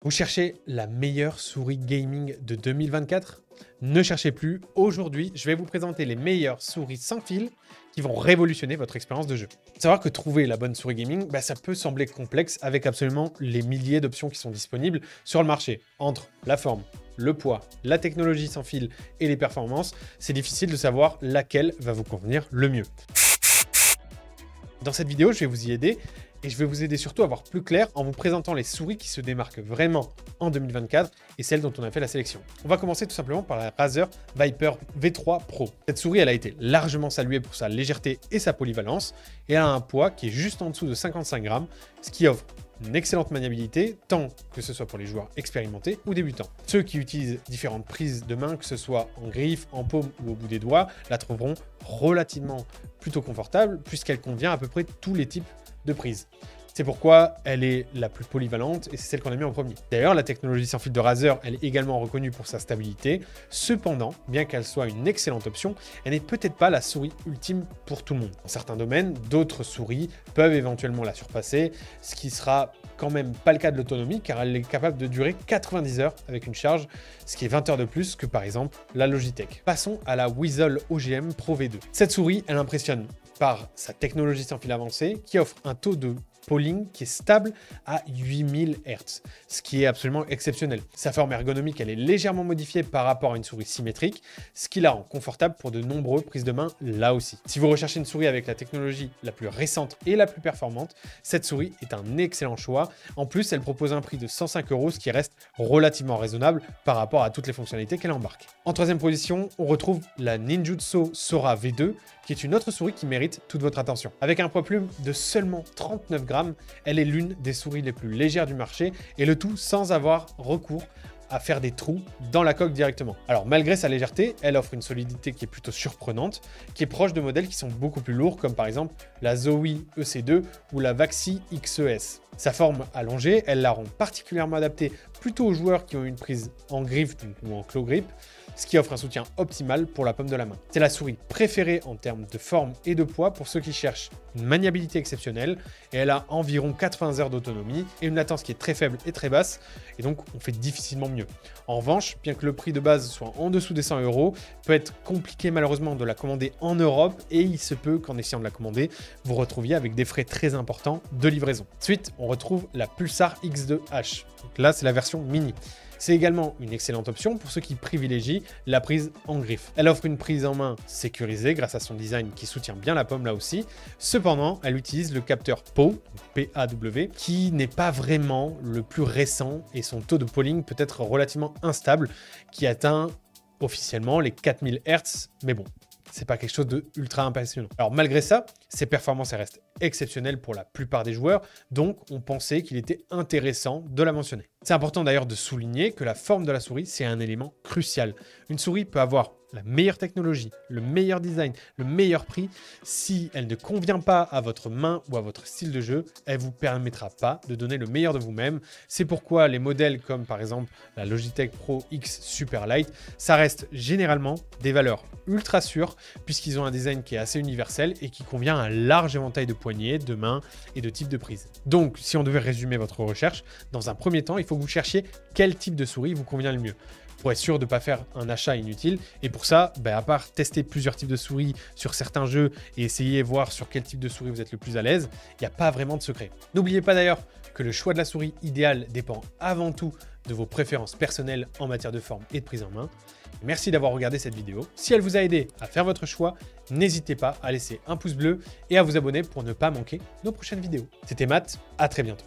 Vous cherchez la meilleure souris gaming de 2024? Ne cherchez plus. Aujourd'hui, je vais vous présenter les meilleures souris sans fil qui vont révolutionner votre expérience de jeu. Savoir que trouver la bonne souris gaming, ça peut sembler complexe avec absolument les milliers d'options qui sont disponibles sur le marché. Entre la forme, le poids, la technologie sans fil et les performances, c'est difficile de savoir laquelle va vous convenir le mieux. Dans cette vidéo, je vais vous y aider. Et je vais vous aider surtout à voir plus clair en vous présentant les souris qui se démarquent vraiment en 2024 et celles dont on a fait la sélection. On va commencer tout simplement par la Razer Viper V3 Pro. Cette souris, elle a été largement saluée pour sa légèreté et sa polyvalence et elle a un poids qui est juste en dessous de 55 grammes, ce qui offre une excellente maniabilité, tant que ce soit pour les joueurs expérimentés ou débutants. Ceux qui utilisent différentes prises de main, que ce soit en griffe, en paume ou au bout des doigts, la trouveront relativement plutôt confortable puisqu'elle convient à peu près tous les types de prise. C'est pourquoi elle est la plus polyvalente et c'est celle qu'on a mis en premier. D'ailleurs, la technologie sans fil de Razer, elle est également reconnue pour sa stabilité. Cependant, bien qu'elle soit une excellente option, elle n'est peut-être pas la souris ultime pour tout le monde. Dans certains domaines, d'autres souris peuvent éventuellement la surpasser, ce qui sera quand même pas le cas de l'autonomie car elle est capable de durer 90 heures avec une charge, ce qui est 20 heures de plus que par exemple la Logitech. Passons à la Weasel OGM Pro V2. Cette souris, elle impressionne par sa technologie sans fil avancée qui offre un taux de polling qui est stable à 8000 Hz, ce qui est absolument exceptionnel. Sa forme ergonomique, elle est légèrement modifiée par rapport à une souris symétrique, ce qui la rend confortable pour de nombreuses prises de main là aussi. Si vous recherchez une souris avec la technologie la plus récente et la plus performante, cette souris est un excellent choix. En plus, elle propose un prix de 105 €, ce qui reste relativement raisonnable par rapport à toutes les fonctionnalités qu'elle embarque. En troisième position, on retrouve la Ninjutsu Sora V2, qui est une autre souris qui mérite toute votre attention. Avec un poids plume de seulement 39 grammes, elle est l'une des souris les plus légères du marché et le tout sans avoir recours à faire des trous dans la coque directement. Alors malgré sa légèreté, elle offre une solidité qui est plutôt surprenante, qui est proche de modèles qui sont beaucoup plus lourds comme par exemple la Zowie EC2 ou la Vaxi XES. Sa forme allongée, elle la rend particulièrement adaptée plutôt aux joueurs qui ont une prise en griffe ou en claw grip, ce qui offre un soutien optimal pour la paume de la main. C'est la souris préférée en termes de forme et de poids pour ceux qui cherchent une maniabilité exceptionnelle et elle a environ 80 heures d'autonomie et une latence qui est très faible et très basse et donc on fait difficilement mieux. En revanche, bien que le prix de base soit en dessous des 100 €, peut être compliqué malheureusement de la commander en Europe et il se peut qu'en essayant de la commander, vous retrouviez avec des frais très importants de livraison. Ensuite, on retrouve la Pulsar X2H. Donc là, c'est la version mini. C'est également une excellente option pour ceux qui privilégient la prise en griffe. Elle offre une prise en main sécurisée grâce à son design qui soutient bien la paume là aussi. Cependant, elle utilise le capteur PAW, P-A-W, qui n'est pas vraiment le plus récent et son taux de polling peut être relativement instable, qui atteint officiellement les 4000 Hz, mais bon, c'est pas quelque chose de ultra impressionnant. Alors malgré ça, ses performances restent exceptionnelles pour la plupart des joueurs, donc on pensait qu'il était intéressant de la mentionner. C'est important d'ailleurs de souligner que la forme de la souris, c'est un élément crucial. Une souris peut avoir la meilleure technologie, le meilleur design, le meilleur prix. Si elle ne convient pas à votre main ou à votre style de jeu, elle ne vous permettra pas de donner le meilleur de vous-même. C'est pourquoi les modèles comme par exemple la Logitech Pro X Superlight, ça reste généralement des valeurs ultra sûres puisqu'ils ont un design qui est assez universel et qui convient à un large éventail de poignées, de mains et de types de prises. Donc si on devait résumer votre recherche, dans un premier temps, il faut que vous cherchiez quel type de souris vous convient le mieux, pour être sûr de ne pas faire un achat inutile. Et pour ça, à part tester plusieurs types de souris sur certains jeux et essayer de voir sur quel type de souris vous êtes le plus à l'aise, il n'y a pas vraiment de secret. N'oubliez pas d'ailleurs que le choix de la souris idéale dépend avant tout de vos préférences personnelles en matière de forme et de prise en main. Merci d'avoir regardé cette vidéo. Si elle vous a aidé à faire votre choix, n'hésitez pas à laisser un pouce bleu et à vous abonner pour ne pas manquer nos prochaines vidéos. C'était Matt, à très bientôt.